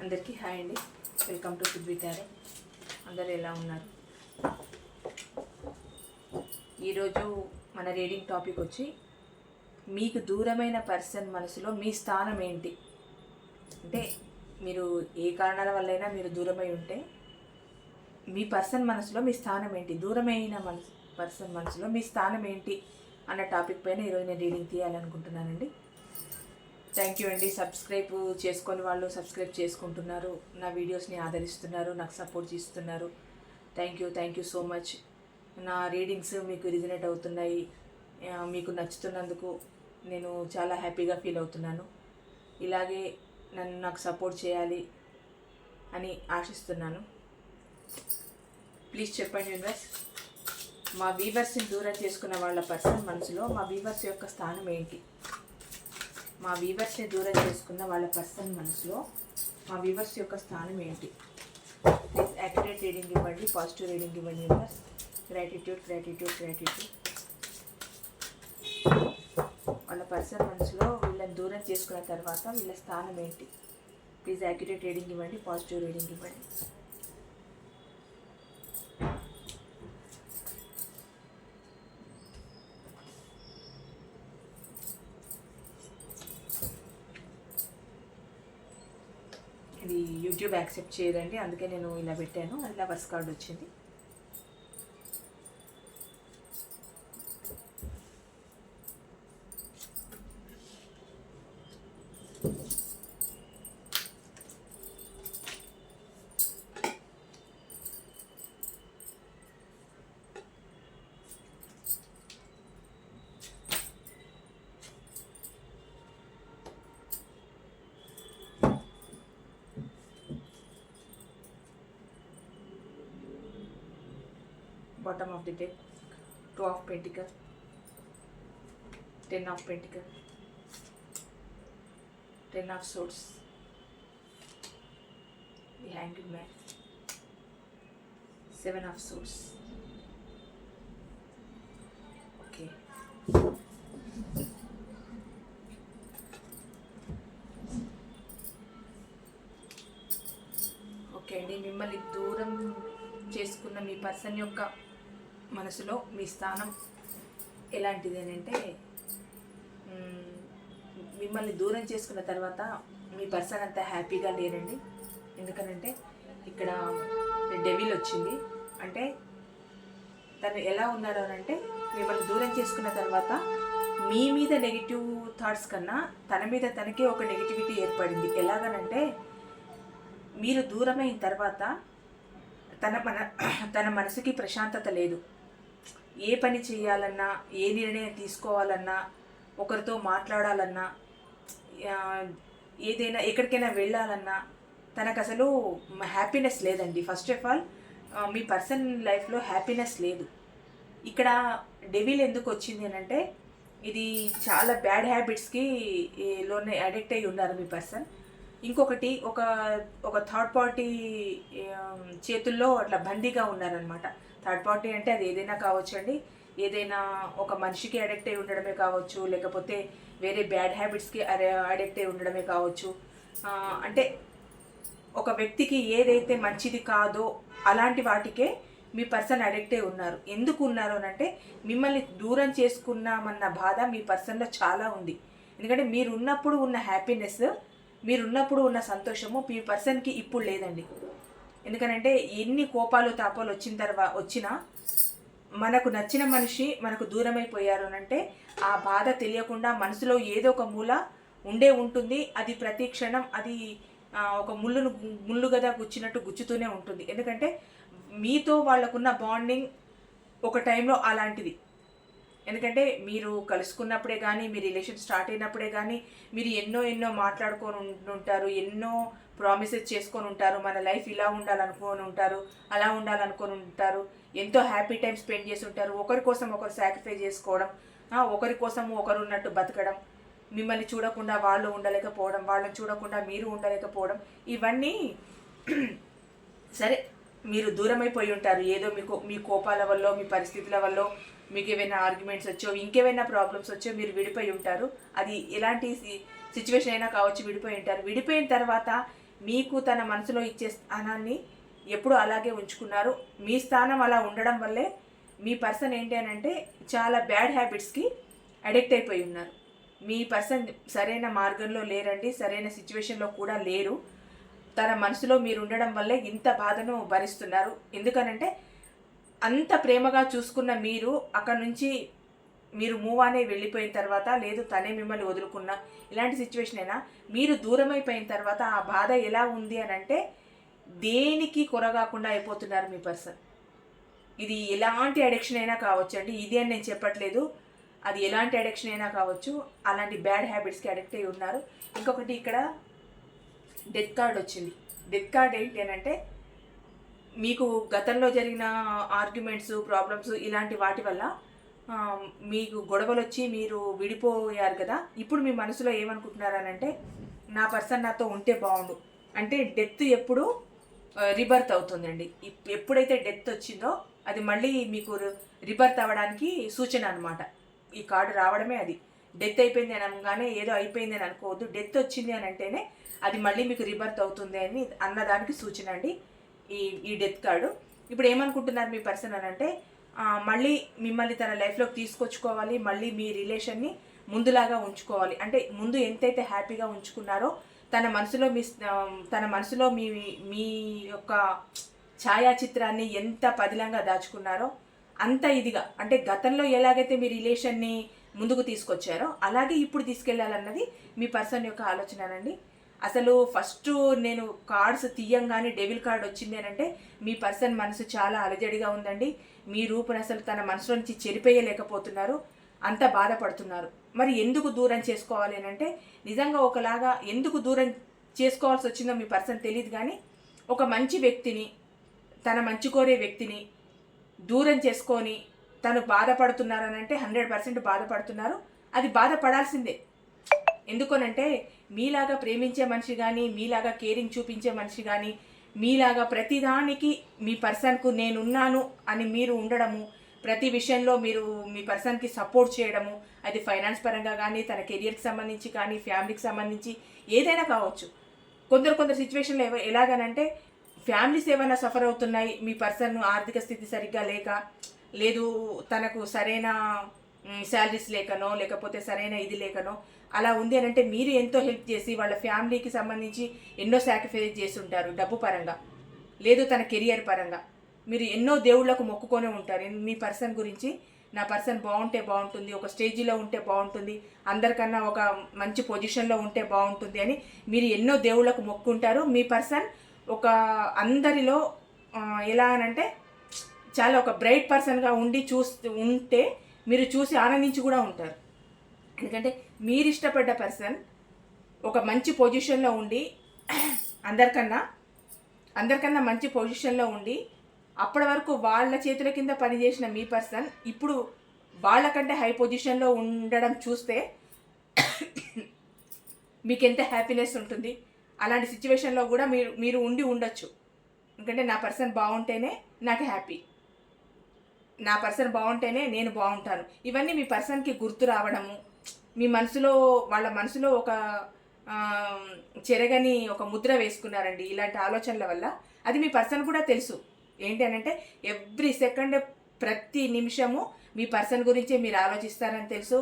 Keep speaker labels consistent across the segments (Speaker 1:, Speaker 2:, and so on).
Speaker 1: అందరికీ హాయ్ అండి. Welcome to Subbi tarot. అందరూ ఎలా ఉన్నారు? ఈరోజు మన రీడింగ్ టాపిక్ వచ్చి మీకు దూరమైన పర్సన్ మనసులో మీ స్థానం ఏంటి. అంటే మీరు ఏ కారణాల వల్లైనా మీరు దూరమై ఉంటే మీ పర్సన్ మనసులో మీ స్థానం ఏంటి, దూరమైన పర్సన్ మనసులో మీ స్థానం ఏంటి అన్న టాపిక్ పైన ఈరోజు నేను రీడింగ్ తీయాలనుకుంటున్నానండి. థ్యాంక్ యూ అండి. సబ్స్క్రైబ్ చేసుకొని వాళ్ళు సబ్స్క్రైబ్ చేసుకుంటున్నారు, నా వీడియోస్ని ఆదరిస్తున్నారు, నాకు సపోర్ట్ చేస్తున్నారు. Thank you so much. నా రీడింగ్స్ మీకు రిజనేట్ అవుతున్నాయి, మీకు నచ్చుతున్నందుకు నేను చాలా హ్యాపీగా ఫీల్ అవుతున్నాను. ఇలాగే నాకు సపోర్ట్ చేయాలి అని ఆశిస్తున్నాను. ప్లీజ్ చెప్పండి యూనివర్స్, మా వీవర్స్ని దూరం చేసుకున్న వాళ్ళ పర్సన్ మనసులో మా వీవర్స్ యొక్క స్థానం ఏంటి? మా వీవర్స్ని దూరం చేసుకున్న వాళ్ళ పర్సన్ మనసులో మా వీవర్స్ యొక్క స్థానం ఏంటి? ప్లీజ్ యాక్యురేట్ రీడింగ్ ఇవ్వండి, పాజిటివ్ రీడింగ్ ఇవ్వండి యూనివర్స్. గ్రాటిట్యూడ్. వాళ్ళ పర్సన్ మనసులో వీళ్ళని దూరం చేసుకున్న తర్వాత వీళ్ళ స్థానం ఏంటి? ప్లీజ్ యాక్యురేట్ రీడింగ్ ఇవ్వండి, పాజిటివ్ రీడింగ్ ఇవ్వండి. ఇది యూట్యూబ్ యాక్సెప్ట్ చేయదండి, అందుకే నేను ఇలా పెట్టాను. ఇలా వర్స్ కార్డ్ వచ్చింది. Bottom of the deck, 2 of Pentacles, 10 of Pentacles, 10 of Swords, the Hanged Man, 7 of Swords. Okay. Okay అండి, మిమ్మల్ని దూరం చేసుకున్న మీ పర్సన్ యొక్క మనసులో మీ స్థానం ఎలాంటిది అని అంటే, మిమ్మల్ని దూరం చేసుకున్న తర్వాత మీ పర్సన్ అంతా హ్యాపీగా లేరండి. ఎందుకనంటే ఇక్కడ డెవిల్ వచ్చింది. అంటే తను ఎలా ఉన్నారు అని అంటే, మిమ్మల్ని దూరం చేసుకున్న తర్వాత మీ మీద నెగిటివ్ థాట్స్ కన్నా తన మీద తనకే ఒక నెగిటివిటీ ఏర్పడింది. ఎలాగనంటే, మీరు దూరమైన తర్వాత తన మనసుకి ప్రశాంతత లేదు. ఏ పని చేయాలన్నా, ఏ నిర్ణయం తీసుకోవాలన్నా, ఒకరితో మాట్లాడాలన్నా, ఏదైనా ఎక్కడికైనా వెళ్ళాలన్నా తనకు అసలు హ్యాపీనెస్ లేదండి. First of all me person లైఫ్లో హ్యాపీనెస్ లేదు. ఇక్కడ డెవిల్ ఎందుకు వచ్చింది అని అంటే, ఇది చాలా బ్యాడ్ హ్యాబిట్స్కి లోనే అడిక్ట్ అయి ఉన్నారు మీ పర్సన్. ఇంకొకటి ఒక థర్డ్ పార్టీ చేతుల్లో అట్లా బందీగా ఉన్నారనమాట. థర్డ్ పార్టీ అంటే అది ఏదైనా కావచ్చు అండి. ఏదైనా ఒక మనిషికి అడిక్ట్ అయి ఉండడమే కావచ్చు, లేకపోతే వేరే బ్యాడ్ హ్యాబిట్స్కి అడిక్ట్ అయి ఉండడమే కావచ్చు. అంటే ఒక వ్యక్తికి ఏదైతే మంచిది కాదో అలాంటి వాటికే మీ పర్సన్ అడిక్ట్ అయి ఉన్నారు. ఎందుకు ఉన్నారు అని అంటే, మిమ్మల్ని దూరం చేసుకున్నామన్న బాధ మీ పర్సన్లో చాలా ఉంది. ఎందుకంటే మీరున్నప్పుడు ఉన్న హ్యాపీనెస్, మీరున్నప్పుడు ఉన్న సంతోషము మీ పర్సన్కి ఇప్పుడు లేదండి. ఎందుకనంటే ఎన్ని కోపాలు తాపాలు వచ్చినా మనకు నచ్చిన మనిషి మనకు దూరమైపోయారు అని అంటే, ఆ బాధ తెలియకుండా మనసులో ఏదో ఒక మూల ఉంటుంది. అది ప్రతి క్షణం అది ఒక ముళ్ళు గదా గుచ్చినట్టు గుచ్చుతూనే ఉంటుంది. ఎందుకంటే మీతో వాళ్ళకున్న బాండింగ్ ఒక టైంలో అలాంటిది. ఎందుకంటే మీరు కలుసుకున్నప్పుడే కానీ, మీ రిలేషన్ స్టార్ట్ అయినప్పుడే కానీ మీరు ఎన్నో మాట్లాడుకొని ఉంటారు, ఎన్నో ప్రామిసెస్ చేసుకొని ఉంటారు. మన లైఫ్ ఇలా ఉండాలనుకొని ఉంటారు, అలా ఉండాలనుకొని ఉంటారు. ఎంతో హ్యాపీ టైం స్పెండ్ చేసి ఉంటారు. ఒకరి కోసం ఒకరు సాక్రిఫైస్ చేసుకోవడం, ఒకరి కోసం ఒకరు ఉన్నట్టు బతకడం, మిమ్మల్ని చూడకుండా వాళ్ళు ఉండలేకపోవడం, వాళ్ళని చూడకుండా మీరు ఉండలేకపోవడం, ఇవన్నీ సరే మీరు దూరమైపోయి ఉంటారు. ఏదో మీ కోపాల వల్ల, మీ పరిస్థితుల వల్ల, మీకు ఏమైనా ఆర్గ్యుమెంట్స్ వచ్చో, ఇంకేమైనా ప్రాబ్లమ్స్ వచ్చో మీరు విడిపోయి ఉంటారు. అది ఎలాంటి సిచ్యువేషన్ అయినా కావచ్చు, విడిపోయి ఉంటారు. విడిపోయిన తర్వాత మీకు తన మనసులో ఇచ్చే స్థానాన్ని ఎప్పుడు అలాగే ఉంచుకున్నారు. మీ స్థానం అలా ఉండడం వల్లే మీ పర్సన్ ఏంటి అని అంటే చాలా బ్యాడ్ హ్యాబిట్స్కి అడిక్ట్ అయిపోయి ఉన్నారు. మీ పర్సన్ సరైన మార్గంలో లేరండి, సరైన సిచ్యువేషన్లో కూడా లేరు. తన మనసులో మీరు ఉండడం వల్లే ఇంత బాధను భరిస్తున్నారు. ఎందుకనంటే అంత ప్రేమగా చూసుకున్న మీరు అక్కడ నుంచి మీరు మూవ్ అనే వెళ్ళిపోయిన తర్వాత, లేదు తనే మిమ్మల్ని వదులుకున్న ఇలాంటి సిచ్యువేషన్ అయినా మీరు దూరం అయిపోయిన తర్వాత ఆ బాధ ఎలా ఉంది అని అంటే దేనికి కొరగాకుండా అయిపోతున్నారు మీ పర్సన్. ఇది ఎలాంటి అడిక్షన్ అయినా కావచ్చు అండి, ఇది అని నేను చెప్పట్లేదు, అది ఎలాంటి అడిక్షన్ అయినా కావచ్చు. అలాంటి బ్యాడ్ హ్యాబిట్స్కి అడిక్ట్ అయి ఉన్నారు. ఇంకొకటి ఇక్కడ డెత్ కార్డ్ వచ్చింది. డెత్ కార్డ్ ఏంటి అని అంటే మీకు గతంలో జరిగిన ఆర్గ్యుమెంట్స్, ప్రాబ్లమ్స్ ఇలాంటి వాటి వల్ల మీకు గొడవలు వచ్చి మీరు విడిపోయారు కదా. ఇప్పుడు మీ మనసులో ఏమనుకుంటున్నారు అని అంటే నా పర్సన్ నాతో ఉంటే బాగుండు అంటే డెత్ ఎప్పుడు రిబర్త్ అవుతుందండి. ఎప్పుడైతే డెత్ వచ్చిందో అది మళ్ళీ మీకు రిబర్త్ అవ్వడానికి సూచన అనమాట. ఈ కార్డు రావడమే అది. డెత్ అయిపోయింది అని అనగానే ఏదో అయిపోయింది అని అనుకోవద్దు. డెత్ వచ్చింది అని అంటేనే అది మళ్ళీ మీకు రిబర్త్ అవుతుంది అని అన్నదానికి సూచన అండి ఈ డెత్ కార్డు. ఇప్పుడు ఏమనుకుంటున్నారు మీ పర్సన్ అని అంటే మళ్ళీ మిమ్మల్ని తన లైఫ్లోకి తీసుకొచ్చుకోవాలి, మళ్ళీ మీ రిలేషన్ని ముందులాగా ఉంచుకోవాలి. అంటే ముందు ఎంతైతే హ్యాపీగా ఉంచుకున్నారో తన మనసులో మీ మీ యొక్క ఛాయాచిత్రాన్ని ఎంత పదిలంగా దాచుకున్నారో అంత ఇదిగా, అంటే గతంలో ఎలాగైతే మీ రిలేషన్ని ముందుకు తీసుకొచ్చారో అలాగే ఇప్పుడు తీసుకెళ్లాలన్నది మీ పర్సన్ యొక్క ఆలోచననండి. అసలు ఫస్ట్ నేను కార్డ్స్ తీయంగానే డెవిల్ కార్డ్ వచ్చింది అని అంటే మీ పర్సన్ మనసు చాలా అలజడిగా ఉందండి. మీ రూపుని అసలు తన మనసులో నుంచి చెరిపేయలేకపోతున్నారు, అంత బాధపడుతున్నారు. మరి ఎందుకు దూరం చేసుకోవాలి అని అంటే నిజంగా ఒకలాగా ఎందుకు దూరం చేసుకోవాల్సి వచ్చిందో మీ పర్సన్ తెలియదు, కానీ ఒక మంచి వ్యక్తిని, తన మంచి కోరే వ్యక్తిని దూరం చేసుకొని తను బాధపడుతున్నారనంటే 100% బాధపడుతున్నారు. అది బాధపడాల్సిందే. ఎందుకనంటే మీలాగా ప్రేమించే మనిషి కానీ, మీలాగా కేరింగ్ చూపించే మనిషి కానీ, మీలాగా ప్రతిదానికి మీ పర్సన్కు నేనున్నాను అని మీరు ఉండడము, ప్రతి విషయంలో మీరు మీ పర్సన్కి సపోర్ట్ చేయడము, అది ఫైనాన్స్ పరంగా కానీ, తన కెరియర్కి సంబంధించి కానీ, ఫ్యామిలీకి సంబంధించి ఏదైనా కావచ్చు. కొందరు సిచ్యువేషన్లో ఎలాగనంటే ఫ్యామిలీస్ ఏమైనా సఫర్ అవుతున్నాయి, మీ పర్సన్ ఆర్థిక స్థితి సరిగ్గా లేక, లేదు తనకు సరైన శాలరీస్ లేకనో, లేకపోతే సరైన ఇది లేకనో అలా ఉంది అని అంటే మీరు ఎంతో హెల్ప్ చేసి వాళ్ళ ఫ్యామిలీకి సంబంధించి ఎన్నో సాక్రిఫైస్ చేసి ఉంటారు. డబ్బు పరంగా, లేదు తన కెరియర్ పరంగా మీరు ఎన్నో దేవుళ్లకు మొక్కుకొనే ఉంటారు. మీ పర్సన్ గురించి నా పర్సన్ బాగుంటే బాగుంటుంది, ఒక స్టేజీలో ఉంటే బాగుంటుంది, అందరికన్నా ఒక మంచి పొజిషన్లో ఉంటే బాగుంటుంది అని మీరు ఎన్నో దేవుళ్లకు మొక్కుంటారు. మీ పర్సన్ ఒక అందరిలో ఎలా అనంటే చాలా ఒక బ్రైట్ పర్సన్గా ఉంటే మీరు చూసి ఆనందించి కూడా ఉంటారు. ఎందుకంటే మీరు ఇష్టపడ్డ పర్సన్ ఒక మంచి పొజిషన్లో ఉండి అందరికన్నా మంచి పొజిషన్లో ఉండి అప్పటి వరకు వాళ్ళ చేతుల కింద పనిచేసిన మీ పర్సన్ ఇప్పుడు వాళ్ళకంటే హై పొజిషన్లో ఉండడం చూస్తే మీకు ఎంత హ్యాపీనెస్ ఉంటుంది. అలాంటి సిచ్యువేషన్లో కూడా మీరు ఉండొచ్చు. ఎందుకంటే నా పర్సన్ బాగుంటేనే నాకు హ్యాపీ, నా పర్సన్ బాగుంటేనే నేను బాగుంటాను. ఇవన్నీ మీ పర్సన్కి గుర్తు రావడము, మీ మనసులో వాళ్ళ మనసులో ఒక చెరగని ఒక ముద్ర వేసుకున్నారండి ఇలాంటి ఆలోచనల వల్ల. అది మీ పర్సన్ కూడా తెలుసు. ఏంటి అని అంటే ఎవ్రీ సెకండ్, ప్రతి నిమిషము మీ పర్సన్ గురించే మీరు ఆలోచిస్తారని తెలుసు.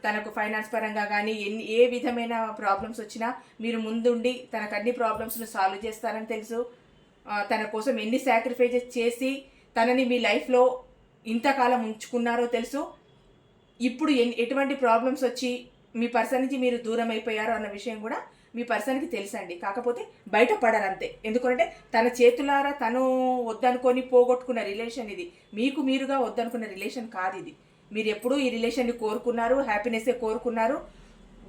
Speaker 1: తనకు ఫైనాన్స్ పరంగా కానీ ఏ విధమైన ప్రాబ్లమ్స్ వచ్చినా మీరు ముందుండి తనకు అన్ని ప్రాబ్లమ్స్ను సాల్వ్ చేస్తారని తెలుసు. తన కోసం ఎన్ని సాక్రిఫైజెస్ చేసి తనని మీ లైఫ్లో ఇంతకాలం ఉంచుకున్నారో తెలుసు. ఇప్పుడు ఎటువంటి ప్రాబ్లమ్స్ వచ్చి మీ పర్సన్ నుంచి మీరు దూరం అయిపోయారో అన్న విషయం కూడా మీ పర్సన్కి తెలుసండి. కాకపోతే బయటపడరు అంతే. ఎందుకంటే తన చేతులారా తను వద్దనుకొని పోగొట్టుకున్న రిలేషన్ ఇది. మీకు మీరుగా వద్దనుకున్న రిలేషన్ కాదు ఇది. మీరు ఎప్పుడూ ఈ రిలేషన్ని కోరుకున్నారు, హ్యాపీనెస్సే కోరుకున్నారు.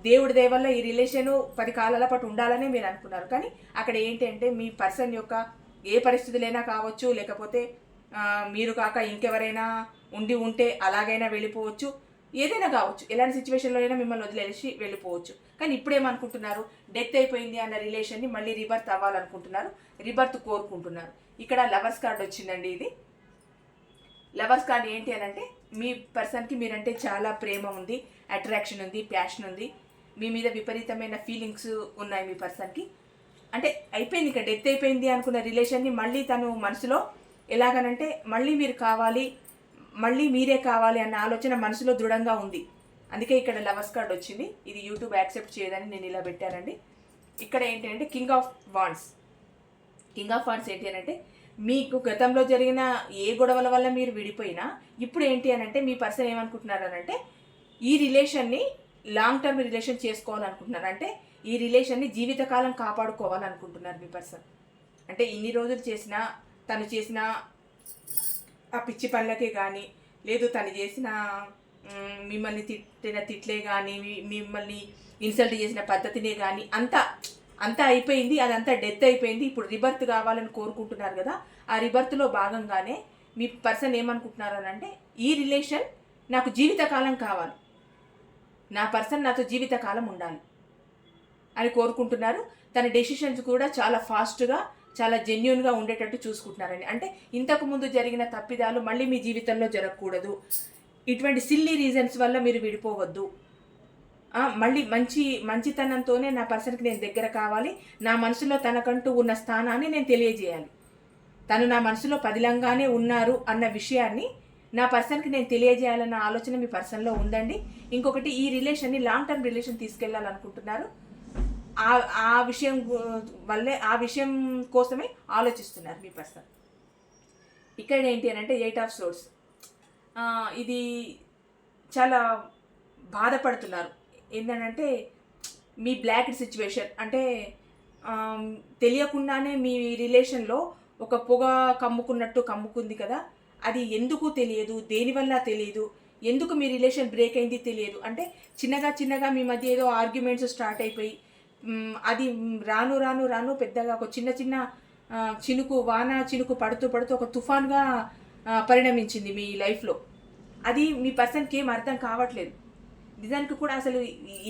Speaker 1: దేవుడి దయ వల్ల ఈ రిలేషను 10 కాలాల పాటు ఉండాలని మీరు అనుకున్నారు. కానీ అక్కడ ఏంటి అంటే మీ పర్సన్ యొక్క ఏ పరిస్థితులైనా కావచ్చు, లేకపోతే మీరు కాక ఇంకెవరైనా ఉంటే అలాగైనా వెళ్ళిపోవచ్చు, ఏదైనా కావచ్చు. ఎలాంటి సిచ్యువేషన్లో అయినా మిమ్మల్ని వదిలేసి వెళ్ళిపోవచ్చు. కానీ ఇప్పుడేమనుకుంటున్నారు, డెత్ అయిపోయింది అన్న రిలేషన్ని మళ్ళీ రిబర్త్ అవ్వాలనుకుంటున్నారు, రిబర్త్ కోరుకుంటున్నారు. ఇక్కడ లవర్స్ కార్డ్ వచ్చిందండి. ఇది లవర్స్ కార్డ్ ఏంటి అని అంటే మీ పర్సన్కి మీరంటే చాలా ప్రేమ ఉంది, అట్రాక్షన్ ఉంది, ప్యాషన్ ఉంది, మీ మీద విపరీతమైన ఫీలింగ్స్ ఉన్నాయి మీ పర్సన్కి. అంటే అయిపోయింది, ఇక డెత్ అయిపోయింది అనుకున్న రిలేషన్ని మళ్ళీ తను మనసులో ఎలాగనంటే మళ్ళీ మీరు కావాలి, మళ్ళీ మీరే కావాలి అన్న ఆలోచన మనసులో దృఢంగా ఉంది. అందుకే ఇక్కడ లవర్స్ కార్డ్ వచ్చింది. ఇది యూట్యూబ్ యాక్సెప్ట్ చేయదని నేను ఇలా పెట్టానండి. ఇక్కడ ఏంటి అంటే king of wands. King of wands ఏంటి అని అంటే మీకు గతంలో జరిగిన ఏ గొడవల వల్ల మీరు విడిపోయినా ఇప్పుడు ఏంటి అని అంటే మీ పర్సన్ ఏమనుకుంటున్నారు అని అంటే ఈ రిలేషన్ని లాంగ్ టర్మ్ రిలేషన్ చేసుకోవాలనుకుంటున్నారు. అంటే ఈ రిలేషన్ని జీవితకాలం కాపాడుకోవాలనుకుంటున్నారు మీ పర్సన్. అంటే ఇన్ని రోజులు తను చేసిన ఆ పిచ్చి పనులకే కానీ, లేదు తను చేసిన మిమ్మల్ని తిట్టిన తిట్లే కానీ, మిమ్మల్ని ఇన్సల్ట్ చేసిన పద్ధతినే కానీ అంతా అయిపోయింది, అదంతా డెత్ అయిపోయింది. ఇప్పుడు రిబర్త్ కావాలని కోరుకుంటున్నారు కదా. ఆ రిబర్త్లో భాగంగానే మీ పర్సన్ ఏమనుకుంటున్నారు అని అంటే ఈ రిలేషన్ నాకు జీవితకాలం కావాలి, నా పర్సన్ నాతో జీవితకాలం ఉండాలి అని కోరుకుంటున్నారు. తన డెసిషన్స్ కూడా చాలా ఫాస్ట్గా, చాలా జెన్యూన్గా ఉండేటట్టు చూసుకుంటున్నారని. అంటే ఇంతకుముందు జరిగిన తప్పిదాలు మళ్ళీ మీ జీవితంలో జరగకూడదు, ఇటువంటి సిల్లీ రీజన్స్ వల్ల మీరు విడిపోవద్దు, మళ్ళీ మంచితనంతోనే నా పర్సన్కి నేను దగ్గర కావాలి, నా మనసులో తనకంటూ ఉన్న స్థానాన్ని నేను తెలియజేయాలి, తను నా మనసులో పదిలంగానే ఉన్నారు అన్న విషయాన్ని నా పర్సన్కి నేను తెలియజేయాలన్న ఆలోచన మీ పర్సన్లో ఉందండి. ఇంకొకటి, ఈ రిలేషన్ని లాంగ్ టర్మ్ రిలేషన్ తీసుకెళ్లాలనుకుంటున్నారు. ఆ విషయం వల్లే, ఆ విషయం కోసమే ఆలోచిస్తున్నారు మీ పర్సన్. ఇక్కడ ఏంటి అని అంటే 8 ఆఫ్ సోర్స్. ఇది చాలా బాధపడుతున్నారు. ఏంటంటే మీ బ్లాక్ సిచ్యువేషన్ అంటే తెలియకుండానే మీ రిలేషన్లో ఒక పొగ కమ్ముకుంది కదా. అది ఎందుకు తెలియదు, దేనివల్ల తెలియదు, ఎందుకు మీ రిలేషన్ బ్రేక్ అయింది తెలియదు. అంటే చిన్నగా మీ మధ్య ఏదో ఆర్గ్యుమెంట్స్ స్టార్ట్ అయిపోయి అది రాను పెద్దగా ఒక చిన్న వాన చినుకు పడుతూ ఒక తుఫాన్గా పరిణమించింది మీ లైఫ్లో. అది మీ పర్సన్కి ఏం అర్థం కావట్లేదు. నిజానికి కూడా అసలు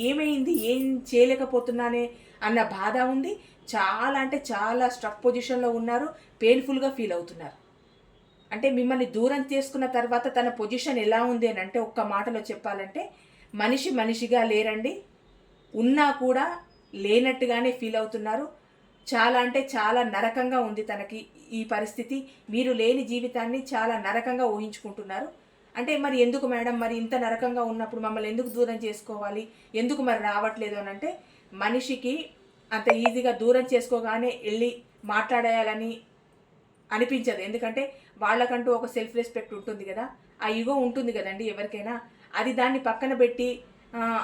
Speaker 1: ఏమైంది, ఏం చేయలేకపోతున్నానే అన్న బాధ ఉంది. చాలా అంటే చాలా స్ట్రక్ పొజిషన్లో ఉన్నారు, పెయిన్ఫుల్గా ఫీల్ అవుతున్నారు. అంటే మిమ్మల్ని దూరం చేసుకున్న తర్వాత తన పొజిషన్ ఎలా ఉంది అని అంటే ఒక్క మాటలో చెప్పాలంటే మనిషిగా లేరండి, ఉన్నా కూడా లేనట్టుగానే ఫీల్ అవుతున్నారు. చాలా అంటే చాలా నరకంగా ఉంది తనకి ఈ పరిస్థితి. మీరు లేని జీవితాన్ని చాలా నరకంగా ఊహించుకుంటున్నారు. అంటే మరి ఎందుకు మేడం, మరి ఇంత నరకంగా ఉన్నప్పుడు మమ్మల్ని ఎందుకు దూరం చేసుకోవాలి, ఎందుకు మరి రావట్లేదు అని అంటే మనిషికి అంత ఈజీగా దూరం చేసుకోగానే వెళ్ళి మాట్లాడేయాలని అనిపించదు. ఎందుకంటే వాళ్ళకంటూ ఒక సెల్ఫ్ రెస్పెక్ట్ ఉంటుంది కదా, ఆ ఈగో ఉంటుంది కదండి ఎవరికైనా. అది దాన్ని పక్కన పెట్టి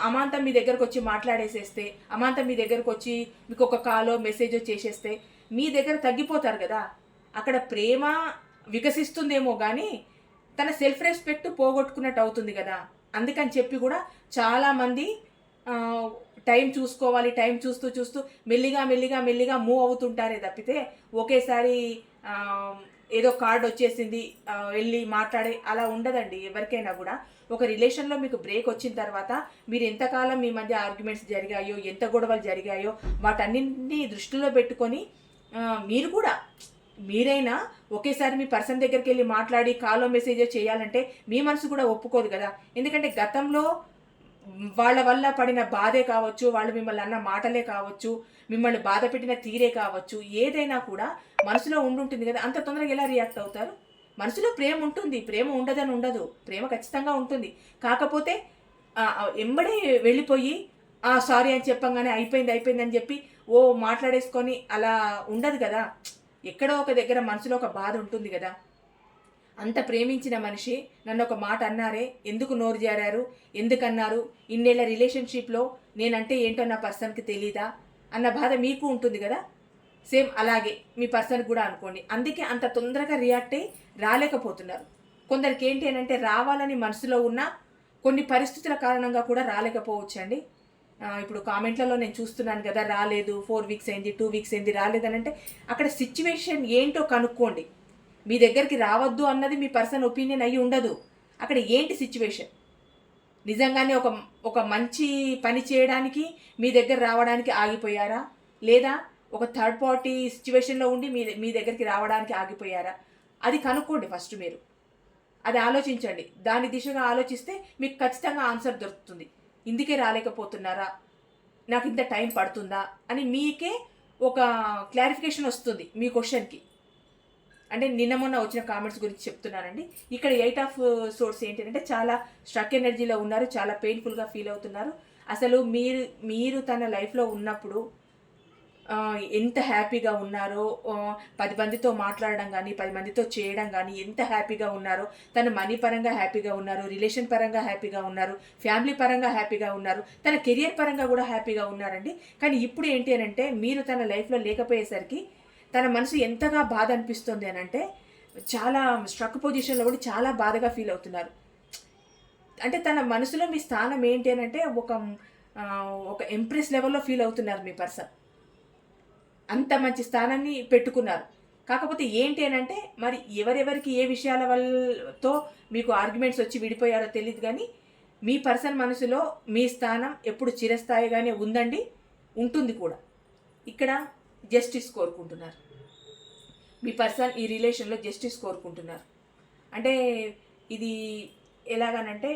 Speaker 1: అమాంతం మీ దగ్గరకు వచ్చి మాట్లాడేసేస్తే, అమాంతం మీ దగ్గరకు వచ్చి మీకు ఒక కాలో మెసేజో చేసేస్తే మీ దగ్గర తగ్గిపోతారు కదా. అక్కడ ప్రేమ వికసిస్తుందేమో కానీ తన సెల్ఫ్ రెస్పెక్ట్ పోగొట్టుకున్నట్టు అవుతుంది కదా. అందుకని చెప్పి కూడా చాలామంది టైం చూసుకోవాలి, టైం చూస్తూ మెల్లిగా మూవ్ అవుతుంటారే తప్పితే ఒకేసారి ఏదో కార్డ్ వచ్చేసింది వెళ్ళి మాట్లాడే అలా ఉండదండి ఎవరికైనా కూడా. ఒక రిలేషన్లో మీకు బ్రేక్ వచ్చిన తర్వాత మీరు ఎంతకాలం మీ మధ్య ఆర్గ్యుమెంట్స్ జరిగాయో, ఎంత గొడవలు జరిగాయో వాటన్నింటినీ దృష్టిలో పెట్టుకొని మీరైనా ఒకేసారి మీ పర్సన్ దగ్గరికి వెళ్ళి మాట్లాడి కాలో మెసేజ్ చేయాలంటే మీ మనసు కూడా ఒప్పుకోదు కదా. ఎందుకంటే గతంలో వాళ్ళ వల్ల పడిన బాధే కావచ్చు, వాళ్ళు మిమ్మల్ని అన్న మాటలే కావచ్చు, మిమ్మల్ని బాధ పెట్టిన తీరే కావచ్చు, ఏదైనా కూడా మనసులో ఉండుంటుంది కదా. అంత తొందరగా ఎలా రియాక్ట్ అవుతారు? మనసులో ప్రేమ ఉంటుంది, ప్రేమ ఉండదని ఉండదు, ప్రేమ ఖచ్చితంగా ఉంటుంది. కాకపోతే ఎంబడే వెళ్ళిపోయి సారీ అని చెప్పంగానే అయిపోయింది అని చెప్పి మాట్లాడేసుకొని అలా ఉండదు కదా. ఎక్కడో ఒక దగ్గర మనసులో ఒక బాధ ఉంటుంది కదా. అంత ప్రేమించిన మనిషి నన్ను ఒక మాట అన్నారే, ఎందుకు నోరు జారారు, ఎందుకన్నారు, ఇన్నేళ్ల రిలేషన్షిప్లో నేనంటే ఏంటో నా పర్సన్కి తెలీదా అన్న బాధ మీకు ఉంటుంది కదా. సేమ్ అలాగే మీ పర్సన్ కూడా అనుకోండి. అందుకే అంత తొందరగా రియాక్ట్ అయ్యి రాలేకపోతున్నారు. కొందరికి ఏంటి అని అంటే రావాలని మనసులో ఉన్న కొన్ని పరిస్థితుల కారణంగా కూడా రాలేకపోవచ్చండి. ఇప్పుడు కామెంట్లలో నేను చూస్తున్నాను కదా, రాలేదు, 4 వీక్స్ అయింది, 2 వీక్స్ అయింది, రాలేదని అంటే అక్కడ సిచ్యువేషన్ ఏంటో కనుక్కోండి. మీ దగ్గరికి రావద్దు అన్నది మీ పర్సన్ ఒపీనియన్ అయ్యి ఉండదు. అక్కడ ఏంటి సిచ్యువేషన్, నిజంగానే ఒక మంచి పని చేయడానికి మీ దగ్గర రావడానికి ఆగిపోయారా, లేదా ఒక థర్డ్ పార్టీ సిచ్యువేషన్లో ఉండి మీ దగ్గరికి రావడానికి ఆగిపోయారా, అది కనుక్కోండి ఫస్ట్. మీరు అది ఆలోచించండి. దాని దిశగా ఆలోచిస్తే మీకు ఖచ్చితంగా ఆన్సర్ దొరుకుతుంది. ఇందుకే రాలేకపోతున్నారా, నాకు ఇంత టైం పడుతుందా అని మీకే ఒక క్లారిఫికేషన్ వస్తుంది మీ క్వశ్చన్కి. అంటే నిన్న మొన్న వచ్చిన కామెంట్స్ గురించి చెప్తున్నానండి. ఇక్కడ 8 ఆఫ్ సోర్స్ ఏంటంటే చాలా స్ట్రక్ ఎనర్జీలో ఉన్నారు, చాలా పెయిన్ఫుల్గా ఫీల్ అవుతున్నారు. అసలు మీరు తన లైఫ్లో ఉన్నప్పుడు ఎంత హ్యాపీగా ఉన్నారో, 10 మందితో మాట్లాడడం కానీ 10 మందితో చేయడం కానీ ఎంత హ్యాపీగా ఉన్నారో, తన మనీ పరంగా హ్యాపీగా ఉన్నారు, రిలేషన్ పరంగా హ్యాపీగా ఉన్నారు, ఫ్యామిలీ పరంగా హ్యాపీగా ఉన్నారు, తన కెరియర్ పరంగా కూడా హ్యాపీగా ఉన్నారండి. కానీ ఇప్పుడు ఏంటి అని అంటే మీరు తన లైఫ్లో లేకపోయేసరికి తన మనసు ఎంతగా బాధ అనిపిస్తుంది అని అంటే చాలా స్ట్రక్ పొజిషన్లో కూడా చాలా బాధగా ఫీల్ అవుతున్నారు. అంటే తన మనసులో మీ స్థానం ఏంటి అని అంటే ఒక ఎంప్రెస్ లెవెల్లో ఫీల్ అవుతున్నారు మీ పర్సన్. అంత మంచి స్థానాన్ని పెట్టుకున్నారు. కాకపోతే ఏంటి అని అంటే మరి ఎవరెవరికి ఏ విషయాల వల్లతో మీకు ఆర్గ్యుమెంట్స్ వచ్చి విడిపోయారో తెలియదు, కానీ మీ పర్సన్ మనసులో మీ స్థానం ఎప్పుడు చిరస్థాయిగానే ఉందండి, ఉంటుంది కూడా. ఇక్కడ జస్టిస్ కోరుకుంటున్నారు మీ పర్సన్, ఈ రిలేషన్లో జస్టిస్ కోరుకుంటున్నారు. అంటే ఇది ఎలాగనంటే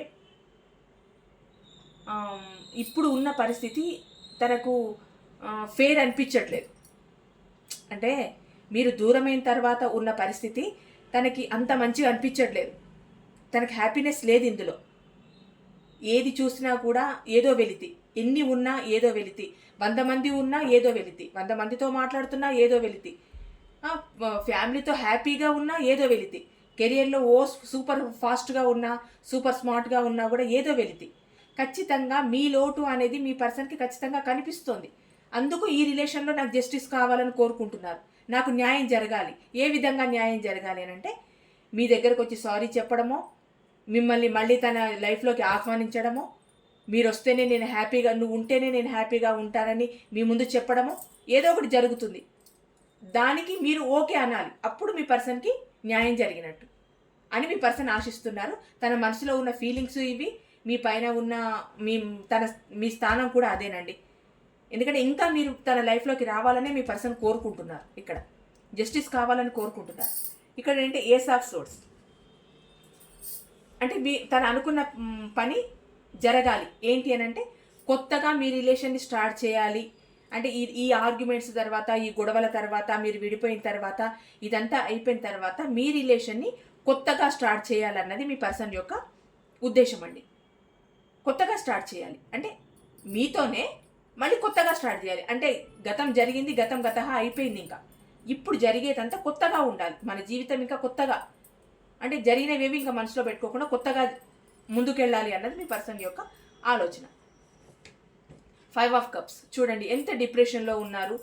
Speaker 1: ఇప్పుడు ఉన్న పరిస్థితి తనకు ఫేర్ అనిపించట్లేదు. అంటే మీరు దూరమైన తర్వాత ఉన్న పరిస్థితి తనకి అంత మంచిగా అనిపించట్లేదు, తనకి హ్యాపీనెస్ లేదు ఇందులో. ఏది చూసినా కూడా ఏదో వెలితి, ఎన్ని ఉన్నా ఏదో వెలితి, 100 మంది ఉన్నా ఏదో వెలితి, 100 మందితో మాట్లాడుతున్నా ఏదో వెలితి, ఫ్యామిలీతో హ్యాపీగా ఉన్నా ఏదో వెలితి, కెరియర్లో సూపర్ ఫాస్ట్గా ఉన్నా సూపర్ స్మార్ట్గా ఉన్నా కూడా ఏదో వెలితి. ఖచ్చితంగా మీ లోటు అనేది మీ పర్సన్కి ఖచ్చితంగా కనిపిస్తుంది. అందుకు ఈ రిలేషన్లో నాకు జస్టిస్ కావాలని కోరుకుంటున్నారు, నాకు న్యాయం జరగాలి. ఏ విధంగా న్యాయం జరగాలి అని అంటే మీ దగ్గరకు వచ్చి సారీ చెప్పడమో, మిమ్మల్ని మళ్ళీ తన లైఫ్లోకి ఆహ్వానించడమో, మీరు వస్తేనే నేను హ్యాపీగా, నువ్వు ఉంటేనే నేను హ్యాపీగా ఉంటానని మీ ముందు చెప్పడమో ఏదో ఒకటి జరుగుతుంది. దానికి మీరు ఓకే అనాలి, అప్పుడు మీ పర్సన్కి న్యాయం జరిగినట్టు అని మీ పర్సన్ ఆశిస్తున్నారు. తన మనసులో ఉన్న ఫీలింగ్స్ ఇవి, మీ పైన ఉన్న మీ స్థానం కూడా అదేనండి. ఎందుకంటే ఇంకా మీరు తన లైఫ్లోకి రావాలనే మీ పర్సన్ కోరుకుంటున్నారు, ఇక్కడ జస్టిస్ కావాలని కోరుకుంటున్నారు. ఇక్కడ ఏంటంటే ఏస్ ఆఫ్ సోర్స్ అంటే తను అనుకున్న పని జరగాలి. ఏంటి అని అంటే కొత్తగా మీ రిలేషన్ని స్టార్ట్ చేయాలి. అంటే ఈ ఆర్గ్యుమెంట్స్ తర్వాత, ఈ గొడవల తర్వాత, మీరు విడిపోయిన తర్వాత, ఇదంతా అయిపోయిన తర్వాత మీ రిలేషన్ని కొత్తగా స్టార్ట్ చేయాలన్నది మీ పర్సన్ యొక్క ఉద్దేశం అండి. కొత్తగా స్టార్ట్ చేయాలి అంటే మీతోనే మళ్ళీ కొత్తగా స్టార్ట్ చేయాలి. అంటే గతం జరిగింది, గతం అయిపోయింది. ఇంకా ఇప్పుడు జరిగేదంతా కొత్తగా ఉండాలి. మన జీవితం ఇంకా కొత్తగా, అంటే జరిగినవేవి ఇంకా మనసులో పెట్టుకోకుండా కొత్తగా ముందుకెళ్ళాలి అన్నది మీ పర్సన్ యొక్క ఆలోచన. 5 ఆఫ్ కప్స్ చూడండి ఎంత డిప్రెషన్లో ఉన్నారు.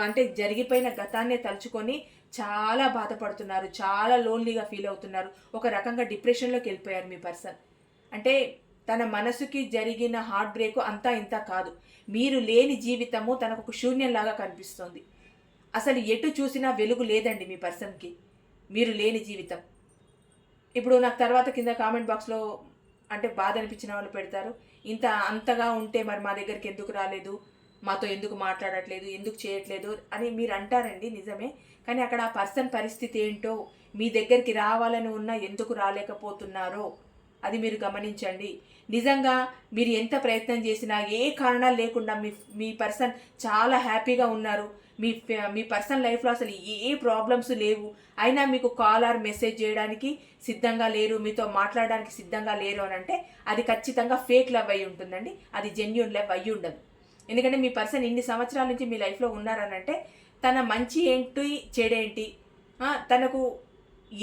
Speaker 1: అంటే జరిగిపోయిన గతాన్నే తలుచుకొని చాలా బాధపడుతున్నారు, చాలా లోన్లీగా ఫీల్ అవుతున్నారు, ఒక రకంగా డిప్రెషన్లోకి వెళ్ళిపోయారు మీ పర్సన్. అంటే తన మనసుకి జరిగిన హార్ట్ బ్రేక్ అంతా ఇంత కాదు, మీరు లేని జీవితము తనకు ఒక శూన్యంలాగా కనిపిస్తుంది. అసలు ఎటు చూసినా వెలుగు లేదండి మీ పర్సన్కి, మీరు లేని జీవితం. ఇప్పుడు నాకు తర్వాత కింద కామెంట్ బాక్స్లో అంటే బాధ అనిపించిన వాళ్ళు పెడతారు, అంతగా ఉంటే మరి మా దగ్గరికి ఎందుకు రాలేదు, మాతో ఎందుకు మాట్లాడట్లేదు, ఎందుకు చేయట్లేదు అని మీరు అంటారండి, నిజమే. కానీ అక్కడ ఆ పర్సన్ పరిస్థితి ఏంటో, మీ దగ్గరికి రావాలని ఉన్నా ఎందుకు రాలేకపోతున్నారో అది మీరు గమనించండి. నిజంగా మీరు ఎంత ప్రయత్నం చేసినా ఏ కారణాలు లేకుండా మీ పర్సన్ చాలా హ్యాపీగా ఉన్నారు, మీ పర్సనల్ లైఫ్లో అసలు ఏ ప్రాబ్లమ్స్ లేవు, అయినా మీకు కాల్ ఆర్ మెసేజ్ చేయడానికి సిద్ధంగా లేరు, మీతో మాట్లాడడానికి సిద్ధంగా లేరు అని అంటే అది ఖచ్చితంగా ఫేక్ లవ్ అయి ఉంటుందండి, అది జెన్యూన్ లవ్ అయ్యి ఉండదు. ఎందుకంటే మీ పర్సన్ ఇన్ని సంవత్సరాల నుంచి మీ లైఫ్లో ఉన్నారనంటే తన మంచి ఏంటి చెడేంటి, తనకు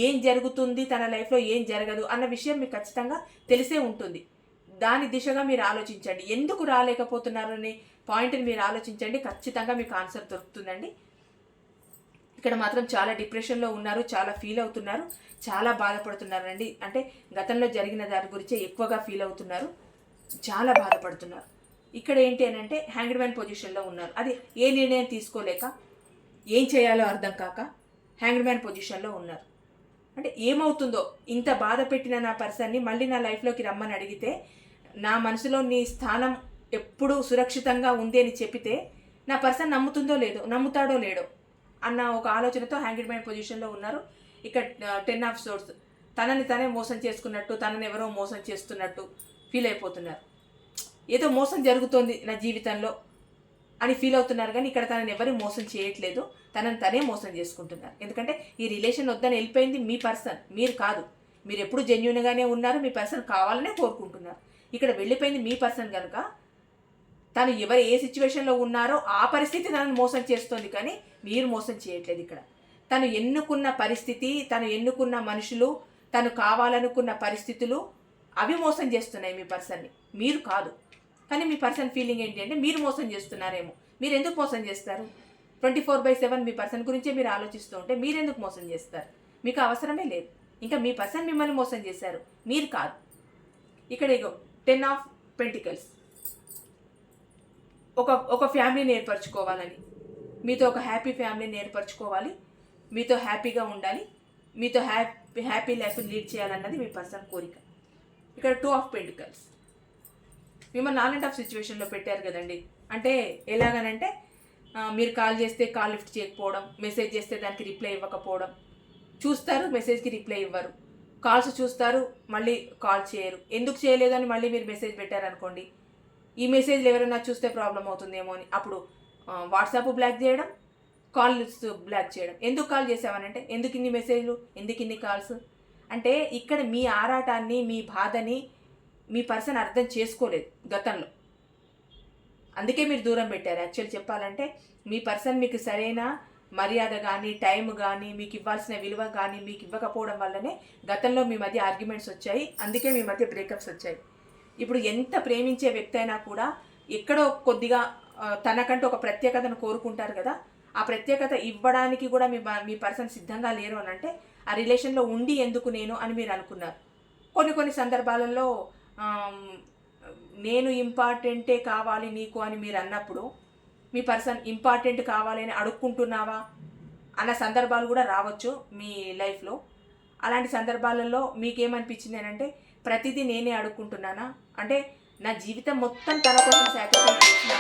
Speaker 1: ఏం జరుగుతుంది, తన లైఫ్లో ఏం జరగదు అన్న విషయం మీకు ఖచ్చితంగా తెలిసే ఉంటుంది. దాని దిశగా మీరు ఆలోచించండి, ఎందుకు రాలేకపోతున్నారు అనే పాయింట్ని మీరు ఆలోచించండి, ఖచ్చితంగా మీకు ఆన్సర్ దొరుకుతుందండి. ఇక్కడ మాత్రం చాలా డిప్రెషన్లో ఉన్నారు, చాలా ఫీల్ అవుతున్నారు, చాలా బాధపడుతున్నారండి. అంటే గతంలో జరిగిన దాని గురించే ఎక్కువగా ఫీల్ అవుతున్నారు, చాలా బాధపడుతున్నారు. ఇక్కడ ఏంటి అని అంటే హ్యాంగ్డ్ మ్యాన్ పొజిషన్లో ఉన్నారు. అది ఏ నిర్ణయం తీసుకోలేక, ఏం చేయాలో అర్థం కాక హ్యాంగ్డ్ మ్యాన్ పొజిషన్లో ఉన్నారు. అంటే ఏమవుతుందో, ఇంత బాధ పెట్టిన నా పర్సన్ని మళ్ళీ నా లైఫ్లోకి రమ్మని అడిగితే, నా మనసులో నీ స్థానం ఎప్పుడూ సురక్షితంగా ఉంది అని చెప్పితే నా పర్సన్ నమ్ముతాడో లేడో అన్న ఒక ఆలోచనతో హ్యాంగ్డ్ మ్యాన్ పొజిషన్లో ఉన్నారు. ఇక్కడ 10 ఆఫ్ సోర్స్ తనని తనే మోసం చేసుకున్నట్టు, తనని ఎవరో మోసం చేస్తున్నట్టు ఫీల్ అయిపోతున్నారు. ఏదో మోసం జరుగుతోంది నా జీవితంలో అని ఫీల్ అవుతున్నారు. కానీ ఇక్కడ తనని ఎవరు మోసం చేయట్లేదు, తనని తనే మోసం చేసుకుంటున్నారు. ఎందుకంటే ఈ రిలేషన్ వద్దని వెళ్ళిపోయింది మీ పర్సన్, మీరు కాదు. మీరు ఎప్పుడు జెన్యూన్గానే ఉన్నారు, మీ పర్సన్ కావాలనే కోరుకుంటున్నారు. ఇక్కడ వెళ్ళిపోయింది మీ పర్సన్ కనుక తను ఎవరు ఏ సిచ్యువేషన్లో ఉన్నారో ఆ పరిస్థితి తనను మోసం చేస్తుంది, కానీ మీరు మోసం చేయట్లేదు. ఇక్కడ తను ఎన్నుకున్న పరిస్థితి, తను ఎన్నుకున్న మనుషులు, తను కావాలనుకున్న పరిస్థితులు అవి మోసం చేస్తున్నాయి మీ పర్సన్ని, మీరు కాదు. కానీ మీ పర్సన్ ఫీలింగ్ ఏంటి అంటే మీరు మోసం చేస్తున్నారేమో. మీరు ఎందుకు మోసం చేస్తారు? 24/7 మీ పర్సన్ గురించే మీరు ఆలోచిస్తూ ఉంటే మీరెందుకు మోసం చేస్తారు? మీకు అవసరమే లేదు. ఇంకా మీ పర్సన్ మిమ్మల్ని మోసం చేశారు, మీరు కాదు. ఇక్కడ ఇగో 10 ఆఫ్ పెంటికల్స్. ఒక ఫ్యామిలీని ఏర్పరచుకోవాలని, మీతో ఒక హ్యాపీ ఫ్యామిలీని ఏర్పరచుకోవాలి, మీతో హ్యాపీగా ఉండాలి, మీతో హ్యాపీ లైఫ్ లీడ్ చేయాలన్నది మీ పర్సన్ కోరిక. ఇక్కడ 2 ఆఫ్ పెంటికల్స్. మిమ్మల్ని ఆల్ అండ్ ఆఫ్ సిచ్యువేషన్లో పెట్టారు కదండి. అంటే ఎలాగనంటే మీరు కాల్ చేస్తే కాల్ లిఫ్ట్ చేయకపోవడం, మెసేజ్ చేస్తే దానికి రిప్లై ఇవ్వకపోవడం, చూస్తారు మెసేజ్కి రిప్లై ఇవ్వరు, కాల్స్ చూస్తారు మళ్ళీ కాల్ చేయరు. ఎందుకు చేయలేదు అని మళ్ళీ మీరు మెసేజ్ పెట్టారనుకోండి, ఈ మెసేజ్లు ఎవరైనా చూస్తే ప్రాబ్లం అవుతుందేమో అని అప్పుడు వాట్సాప్ బ్లాక్ చేయడం, కాల్స్ బ్లాక్ చేయడం. ఎందుకు కాల్ చేసావనంటే ఎందుకు ఇన్ని మెసేజ్లు, ఎందుకు ఇన్ని కాల్స్ అంటే ఇక్కడ మీ ఆరాటాన్ని, మీ బాధని మీ పర్సన్ అర్థం చేసుకోలేదు గతంలో, అందుకే మీరు దూరం పెట్టారు. యాక్చువల్ చెప్పాలంటే మీ పర్సన్ మీకు సరైన మర్యాద కానీ, టైం కానీ, మీకు ఇవ్వాల్సిన విలువ కానీ మీకు ఇవ్వకపోవడం వల్లనే గతంలో మీ మధ్య ఆర్గ్యుమెంట్స్ వచ్చాయి, అందుకే మీ మధ్య బ్రేకప్స్ వచ్చాయి. ఇప్పుడు ఎంత ప్రేమించే వ్యక్తి అయినా కూడా ఎక్కడో కొద్దిగా తనకంటూ ఒక ప్రత్యేకతను కోరుకుంటారు కదా, ఆ ప్రత్యేకత ఇవ్వడానికి కూడా మీ పర్సన్ సిద్ధంగా లేరు అని అంటే ఆ రిలేషన్లో ఉండి ఎందుకు నేను అని మీరు అనుకున్నారు. కొన్ని సందర్భాలలో నేను ఇంపార్టెంటే కావాలి నీకు అని మీరు అన్నప్పుడు మీ పర్సన్ ఇంపార్టెంట్ కావాలి అని అడుక్కుంటున్నావా అన్న సందర్భాలు కూడా రావచ్చు మీ లైఫ్లో. అలాంటి సందర్భాలలో మీకేమనిపించింది అని అంటే ప్రతిదీ నేనే అడుక్కుంటున్నానా, అంటే నా జీవితం మొత్తం తన కోసం సాక్రిఫైస్ చేసినా,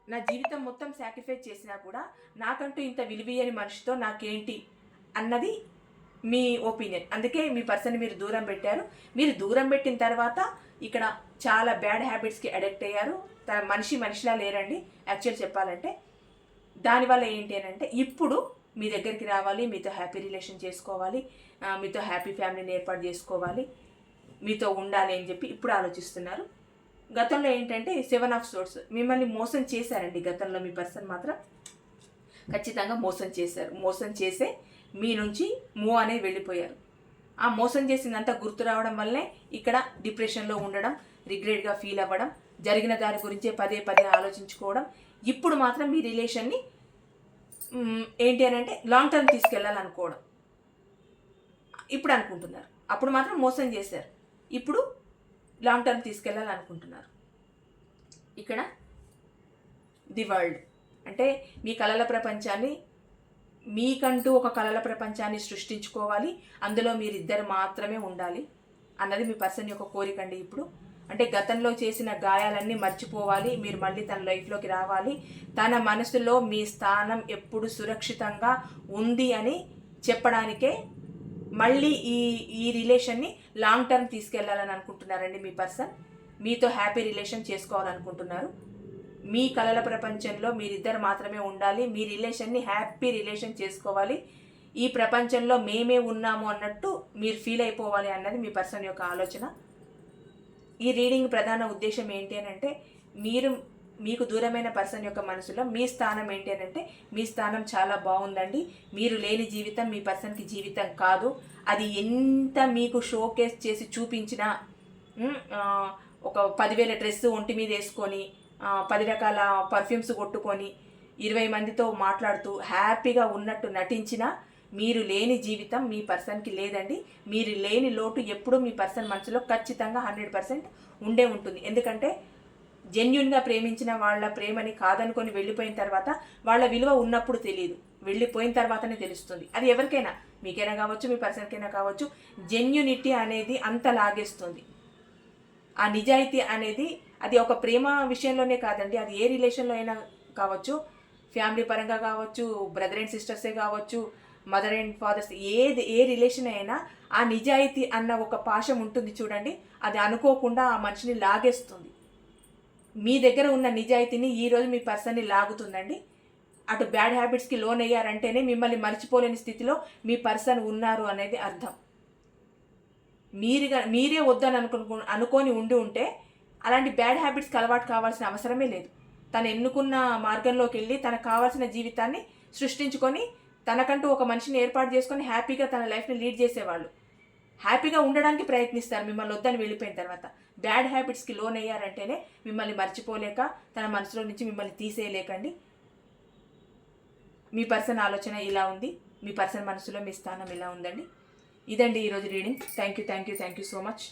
Speaker 1: నా జీవితం మొత్తం సాక్రిఫైస్ చేసినా కూడా నాకంటూ ఇంత విలువైన మనిషితో నాకేంటి అన్నది మీ ఒపీనియన్. అందుకే మీ పర్సన్ మీరు దూరం పెట్టారు. మీరు దూరం పెట్టిన తర్వాత ఇక్కడ చాలా బ్యాడ్ హ్యాబిట్స్కి అడిక్ట్ అయ్యారు. మనిషిలా లేరండి యాక్చువల్ చెప్పాలంటే. దానివల్ల ఏంటి అని అంటే ఇప్పుడు మీ దగ్గరికి రావాలి, మీతో హ్యాపీ రిలేషన్ చేసుకోవాలి, మీతో హ్యాపీ ఫ్యామిలీని ఏర్పాటు చేసుకోవాలి, మీతో ఉండాలి అని చెప్పి ఇప్పుడు ఆలోచిస్తున్నారు. గతంలో ఏంటంటే 7 ఆఫ్ సోర్స్ మిమ్మల్ని మోసం చేశారండి. గతంలో మీ పర్సన్ మాత్రం ఖచ్చితంగా మోసం చేశారు. మోసం చేసే మీ నుంచి మూవ్ అనేది వెళ్ళిపోయారు. ఆ మోసం చేసిందంతా గుర్తు రావడం వల్లే ఇక్కడ డిప్రెషన్లో ఉండడం, రిగ్రెట్గా ఫీల్ అవ్వడం, జరిగిన దాని గురించే పదే ఆలోచించుకోవడం. ఇప్పుడు మాత్రం మీ రిలేషన్ని ఏంటి అని అంటే లాంగ్ టర్మ్ తీసుకెళ్ళాలనుకోవడం ఇప్పుడు అనుకుంటున్నారు. అప్పుడు మాత్రం మోసం చేశారు, ఇప్పుడు లాంగ్ టర్మ్ తీసుకెళ్ళాలనుకుంటున్నారు. ఇక్కడ ది వరల్డ్ అంటే మీ కలల ప్రపంచాన్ని, మీకంటూ ఒక కలల ప్రపంచాన్ని సృష్టించుకోవాలి, అందులో మీరిద్దరు మాత్రమే ఉండాలి అన్నది మీ పర్సన్ యొక్క కోరిక అండి. ఇప్పుడు అంటే గతంలో చేసిన గాయాలన్నీ మర్చిపోవాలి, మీరు మళ్ళీ తన లైఫ్లోకి రావాలి, తన మనసులో మీ స్థానం ఎప్పుడు సురక్షితంగా ఉంది అని చెప్పడానికే మళ్ళీ ఈ రిలేషన్ని లాంగ్ టర్మ్ తీసుకెళ్లాలని అనుకుంటున్నారండి మీ పర్సన్. మీతో హ్యాపీ రిలేషన్ చేసుకోవాలనుకుంటున్నారు. మీ కలల ప్రపంచంలో మీరిద్దరు మాత్రమే ఉండాలి, మీ రిలేషన్ని హ్యాపీ రిలేషన్ చేసుకోవాలి, ఈ ప్రపంచంలో మేమే ఉన్నాము అన్నట్టు మీరు ఫీల్ అయిపోవాలి అన్నది మీ పర్సన్ యొక్క ఆలోచన. ఈ రీడింగ్ ప్రధాన ఉద్దేశం ఏంటి అని అంటే మీకు దూరమైన పర్సన్ యొక్క మనసులో మీ స్థానం ఏంటి అని అంటే మీ స్థానం చాలా బాగుందండి. మీరు లేని జీవితం మీ పర్సన్కి జీవితం కాదు. అది ఎంత మీకు షోకేస్ చేసి చూపించినా, ఒక 10,000 డ్రెస్ ఒంటి మీద వేసుకొని 10 రకాల పర్ఫ్యూమ్స్ కొట్టుకొని 20 మందితో మాట్లాడుతూ హ్యాపీగా ఉన్నట్టు నటించినా మీరు లేని జీవితం మీ పర్సన్కి లేదండి. మీరు లేని లోటు ఎప్పుడూ మీ పర్సన్ మనసులో ఖచ్చితంగా 100% ఉండే ఉంటుంది. ఎందుకంటే జెన్యున్గా ప్రేమించిన వాళ్ళ ప్రేమని కాదనుకొని వెళ్ళిపోయిన తర్వాత వాళ్ళ విలువ ఉన్నప్పుడు తెలియదు, వెళ్ళిపోయిన తర్వాతనే తెలుస్తుంది. అది ఎవరికైనా, మీకైనా కావచ్చు, మీ పర్సన్కైనా కావచ్చు. జెన్యునిటీ అనేది అంత లాగేస్తుంది. ఆ నిజాయితీ అనేది అది ఒక ప్రేమ విషయంలోనే కాదండి, అది ఏ రిలేషన్లో అయినా కావచ్చు, ఫ్యామిలీ పరంగా కావచ్చు, బ్రదర్ అండ్ సిస్టర్సే కావచ్చు, మదర్ అండ్ ఫాదర్స్, ఏ రిలేషన్ అయినా ఆ నిజాయితీ అన్న ఒక పాశం ఉంటుంది చూడండి, అది అనుకోకుండా ఆ మనిషిని లాగేస్తుంది. మీ దగ్గర ఉన్న నిజాయితీని ఈరోజు మీ పర్సన్ని లాగుతుందండి. అటు బ్యాడ్ హ్యాబిట్స్కి లోన్ అయ్యారంటేనే మిమ్మల్ని మర్చిపోలేని స్థితిలో మీ పర్సన్ ఉన్నారు అనేది అర్థం. మీరే వద్దని అనుకొని ఉంటే అలాంటి బ్యాడ్ హ్యాబిట్స్కి అలవాటు కావాల్సిన అవసరమే లేదు. తను ఎన్నుకున్న మార్గంలోకి వెళ్ళి తనకు కావాల్సిన జీవితాన్ని సృష్టించుకొని తనకంటూ ఒక మనిషిని ఏర్పాటు చేసుకొని హ్యాపీగా తన లైఫ్ని లీడ్ చేసేవాళ్ళు హ్యాపీగా ఉండడానికి ప్రయత్నిస్తారు మిమ్మల్ని వద్దని వెళ్ళిపోయిన తర్వాత. బ్యాడ్ హ్యాబిట్స్కి లోన్ అయ్యారంటేనే మిమ్మల్ని మర్చిపోలేక తన మనసులో నుంచి మిమ్మల్ని తీసేయలేకండి. మీ పర్సన్ ఆలోచన ఇలా ఉంది, మీ పర్సన్ మనసులో మీ స్థానం ఇలా ఉందండి. ఇదండి ఈరోజు reading. Thank you so much.